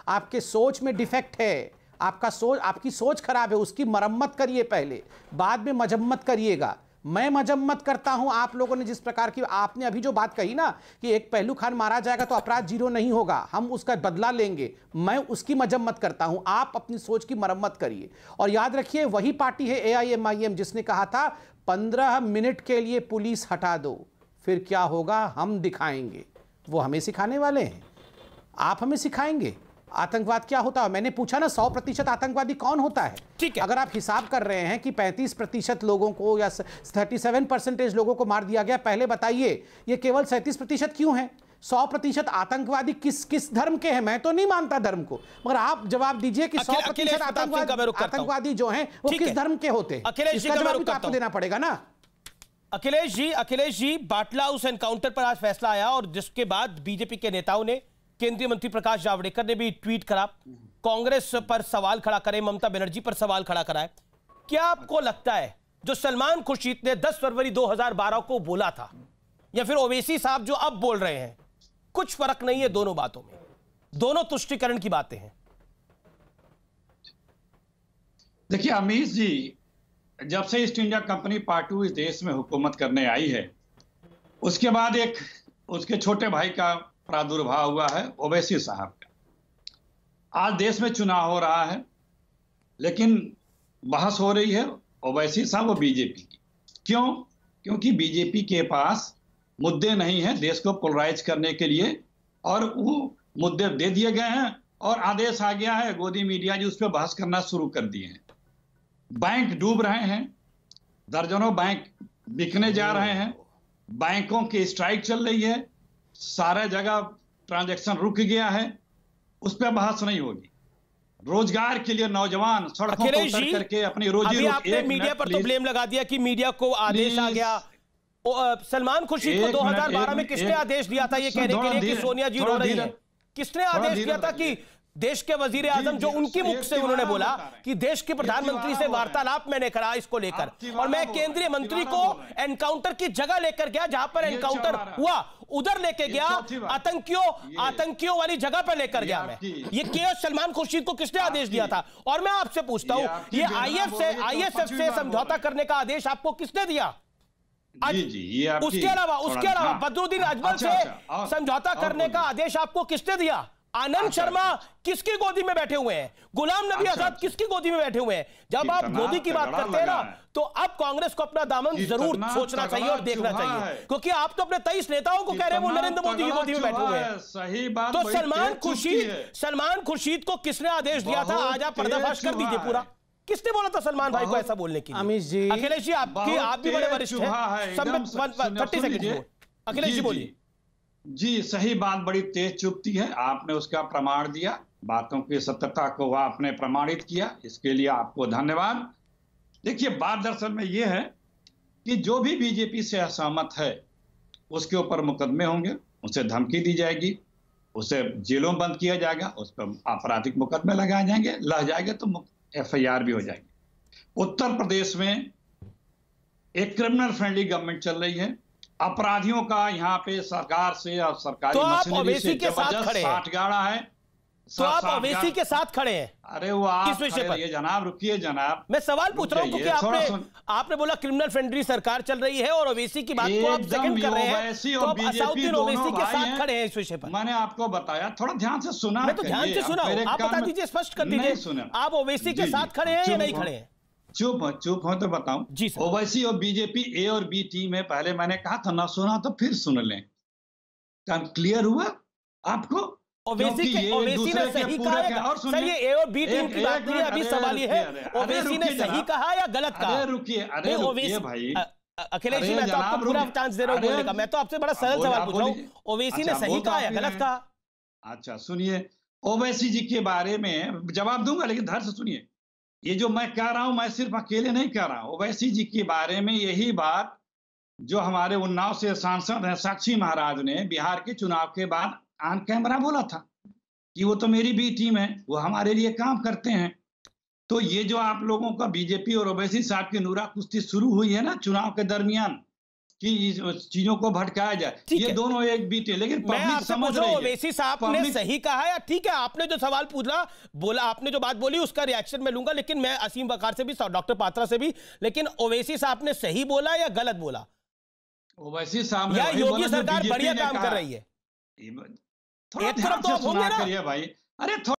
आपके सोच में डिफेक्ट है, आपकी सोच खराब है, उसकी मरम्मत करिए पहले, बाद में मजम्मत करिएगा। मैं मजम्मत करता हूं आप लोगों ने जिस प्रकार की आपने अभी जो बात कही ना कि एक पहलू खान मारा जाएगा तो अपराध जीरो नहीं होगा, हम उसका बदला लेंगे, मैं उसकी मजम्मत करता हूं। आप अपनी सोच की मरम्मत करिए और याद रखिए वही पार्टी है AIMIM जिसने कहा था 15 मिनट के लिए पुलिस हटा दो, फिर क्या होगा हम दिखाएंगे। वो हमें सिखाने वाले हैं, आप हमें सिखाएंगे आतंकवाद क्या होता है। मैंने पूछा ना 100% आतंकवादी कौन होता है। ठीक है, अगर आप हिसाब कर रहे हैं कि 35% लोगों को या 37% लोगों को मार दिया गया, पहले बताइए ये केवल 37% क्यों है? 100% आतंकवादी किस धर्म के हैं? मैं तो नहीं मानता धर्म को, मगर आप जवाब दीजिए कि 100% आतंकवादी जो हैं वो किस धर्म के होते हैं? अखिलेश जी तो आपको देना पड़ेगा ना। अखिलेश जी, बाटला हाउस एनकाउंटर पर आज फैसला आया और जिसके बाद बीजेपी के नेताओं ने, केंद्रीय मंत्री प्रकाश जावड़ेकर ने भी ट्वीट करा, कांग्रेस पर सवाल खड़ा करे, ममता बनर्जी पर सवाल खड़ा कराए। क्या आपको लगता है जो सलमान खुर्शीद ने 10 फरवरी 2012 को बोला था या फिर ओवैसी साहब जो अब बोल रहे हैं, कुछ फर्क नहीं है दोनों बातों में, दोनों तुष्टीकरण की बातें हैं? देखिए अमीश जी, जब से ईस्ट इंडिया कंपनी पार्ट 2 इस देश में हुकूमत करने आई है, उसके बाद एक उसके छोटे भाई का प्रादुर्भाव हुआ है, ओवैसी साहब का। आज देश में चुनाव हो रहा है, लेकिन बहस हो रही है ओवैसी साहब और बीजेपी की। क्यों? क्योंकि बीजेपी के पास मुद्दे नहीं हैं देश को पोलराइज करने के लिए, और वो मुद्दे दे दिए गए हैं और आदेश आ गया है, गोदी मीडिया जी उस पर बहस करना शुरू कर दिए हैं। बैंक डूब रहे हैं, दर्जनों बैंक बिकने जा रहे हैं, बैंकों की स्ट्राइक चल रही है, सारा जगह ट्रांजैक्शन रुक गया है, उस पर बहस नहीं होगी। रोजगार के लिए नौजवान सड़कों पर उतर करके अपनी रोजी आपने मीडिया पर तो ब्लेम लगा दिया कि मीडिया को आदेश आ गया। सलमान खुर्शीद को 2012 में किसने आदेश दिया था ये कहने के लिए कि सोनिया जी रो रही है? किसने आदेश दिया था कि देश के वजीर आजम, जो उनकी मुख से उन्होंने बोला कि देश के प्रधानमंत्री से वार्तालाप मैंने करा इसको लेकर, और मैं केंद्रीय मंत्री को एनकाउंटर की जगह लेकर गया जहां पर एनकाउंटर हुआ, उधर लेके गया, आतंकियों वाली जगह पर लेकर गया मैं। ये केवल सलमान खुर्शीद को किसने आदेश दिया था? और मैं आपसे पूछता हूं, ये ISF से समझौता करने का आदेश आपको किसने दिया? उसके अलावा बदरुद्दीन अजमल से समझौता करने का आदेश आपको किसने दिया? आनंद शर्मा किसकी गोदी में बैठे हुए हैं? गुलाम नबी आजाद किसकी गोदी में बैठे हुए हैं? जब आप गोदी की बात करते हैं ना, तो अब कांग्रेस को अपना दामन जरूर सोचना चाहिए और देखना चाहिए, क्योंकि आप तो अपने 23 नेताओं को कह रहे हैं वो नरेंद्र मोदी की गोदी में बैठे हुए हैं। सही बात। तो सलमान खुर्शीद को किसने आदेश दिया था? आज आप पर्दाफाश कर दीजिए पूरा। किसने बोला था सलमान भाई को ऐसा बोलने के लिए? अमीश जी, अखिलेश जी, आप भी बड़े वरिष्ठ हैं, 30 सेकंड। अखिलेश जी बोलिए। जी, सही बात, बड़ी तेज चुभती है। आपने उसका प्रमाण दिया, बातों की सत्यता को आपने प्रमाणित किया, इसके लिए आपको धन्यवाद। देखिए, बात दरअसल में ये है कि जो भी बीजेपी से असहमत है उसके ऊपर मुकदमे होंगे, उसे धमकी दी जाएगी, उसे जेलों में बंद किया जाएगा, उस पर आपराधिक मुकदमे लगाए जाएंगे, लह जाएंगे तो FIR भी हो जाएगी। उत्तर प्रदेश में एक क्रिमिनल फ्रेंडली गवर्नमेंट चल रही है, अपराधियों का यहाँ पे सरकार से और सरकारी मशीनरी से जबरदस्त साठगाड़ा है। तो आप ओवैसी के साथ खड़े हैं? अरे वो आप इस विषय पर जनाब, रुकिए जनाब, मैं सवाल पूछ रहा हूं क्योंकि आपने बोला क्रिमिनल फ्रेंडली सरकार चल रही है और ओवैसी की बात को आप सेकंड कर रहे हैं, तो आप असाउद्दीन ओवैसी के साथ खड़े हैं इस विषय पर। मैंने आपको बताया, थोड़ा ध्यान से सुना। मैं तो ध्यान से सुना, आप बता दीजिए, स्पष्ट कर दीजिए, आप ओवैसी के साथ खड़े हैं या नहीं खड़े हैं? चुप हो तो बताऊं जी। ओवैसी और बीजेपी A और B टीम है। पहले मैंने कहा था ना सुना तो फिर सुन लें, क्लियर हुआ आपको? ओवैसी ने सही कहा है? सर, ये A और B टीम की बात नहीं है, अभी सवाल ये है ओवैसी ने सही कहा या गलत कहा? रुकिए भाई अखिलेश जी, मैं तो आपको पूरा चांस दे रहा हूं बोलने का, मैं तो आपसे बड़ा सरल सवाल पूछ रहा हूं, ओवैसी ने सही कहा या गलत कहा? अच्छा सुनिए, ओवैसी जी के बारे में जवाब दूंगा, लेकिन ध्यान से सुनिए। ये जो मैं कह रहा हूं, मैं सिर्फ अकेले नहीं कह रहा हूं। ओवैसी जी के बारे में यही बात जो हमारे उन्नाव से सांसद हैं साक्षी महाराज ने बिहार के चुनाव के बाद ऑन कैमरा बोला था कि वो तो मेरी भी टीम है, वो हमारे लिए काम करते हैं। तो ये जो आप लोगों का बीजेपी और ओवैसी साहब की नूरा कुश्ती शुरू हुई है ना चुनाव के दरमियान, कि इस चीजों को भटकाया जाए। ये दोनों एक बीट है, लेकिन मैं पब्लिक आपसे समझ पूछ रहा रही हूं, है। ओवैसी साहब ने सही कहा है या ठीक है? आपने जो सवाल पूछा बोला, आपने जो बात बोली उसका रिएक्शन मैं लूंगा, लेकिन मैं असीम बखार से भी, डॉक्टर पात्रा से भी, लेकिन ओवैसी साहब ने सही बोला या गलत बोला? ओवैसी साहब ने या वही योगी बोला जो सरकार बीजेपी बढ़िया ने काम कहा। कर रही है? थोड़ा एक ध्यान तरफ तो से आप होंगे सुना ना। करिए भाई। अरे